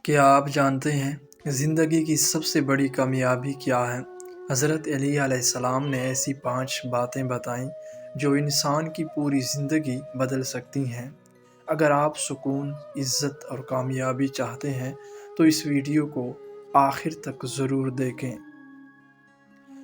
کیا آپ جانتے ہیں زندگی کی سب سے بڑی کامیابی کیا ہے؟ حضرت علی علیہ السلام نے ایسی 5 باتیں بتائیں جو انسان کی پوری زندگی بدل سکتی ہیں۔ اگر آپ سکون، عزت اور کامیابی چاہتے ہیں تو اس ویڈیو کو آخر تک ضرور دیکھیں۔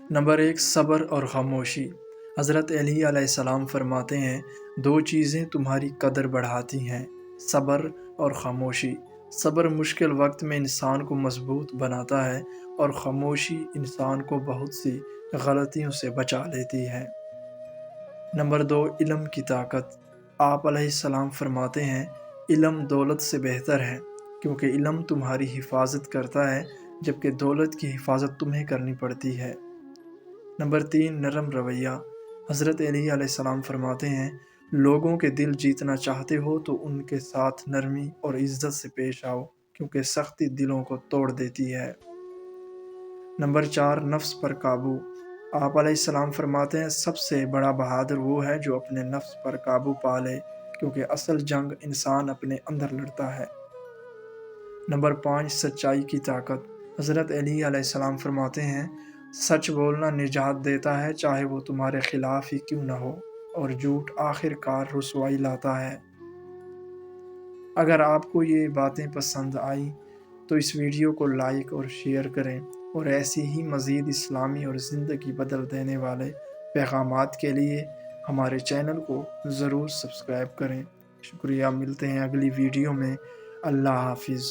نمبر 1، صبر اور خاموشی۔ حضرت علی علیہ السلام فرماتے ہیں 2 چیزیں تمہاری قدر بڑھاتی ہیں، صبر اور خاموشی۔ صبر مشکل وقت میں انسان کو مضبوط بناتا ہے اور خاموشی انسان کو بہت سی غلطیوں سے بچا لیتی ہے۔ نمبر 2، علم کی طاقت۔ آپ علیہ السلام فرماتے ہیں علم دولت سے بہتر ہے، کیونکہ علم تمہاری حفاظت کرتا ہے جبکہ دولت کی حفاظت تمہیں کرنی پڑتی ہے۔ نمبر 3، نرم رویہ۔ حضرت علی علیہ السلام فرماتے ہیں لوگوں کے دل جیتنا چاہتے ہو تو ان کے ساتھ نرمی اور عزت سے پیش آؤ، کیونکہ سختی دلوں کو توڑ دیتی ہے۔ نمبر 4، نفس پر قابو۔ آپ علیہ السلام فرماتے ہیں سب سے بڑا بہادر وہ ہے جو اپنے نفس پر قابو پا لے، کیونکہ اصل جنگ انسان اپنے اندر لڑتا ہے۔ نمبر 5، سچائی کی طاقت۔ حضرت علی علیہ السلام فرماتے ہیں سچ بولنا نجات دیتا ہے، چاہے وہ تمہارے خلاف ہی کیوں نہ ہو، اور جھوٹ آخر کار رسوائی لاتا ہے۔ اگر آپ کو یہ باتیں پسند آئیں تو اس ویڈیو کو لائک اور شیئر کریں، اور ایسی ہی مزید اسلامی اور زندگی بدل دینے والے پیغامات کے لیے ہمارے چینل کو ضرور سبسکرائب کریں۔ شکریہ، ملتے ہیں اگلی ویڈیو میں۔ اللہ حافظ۔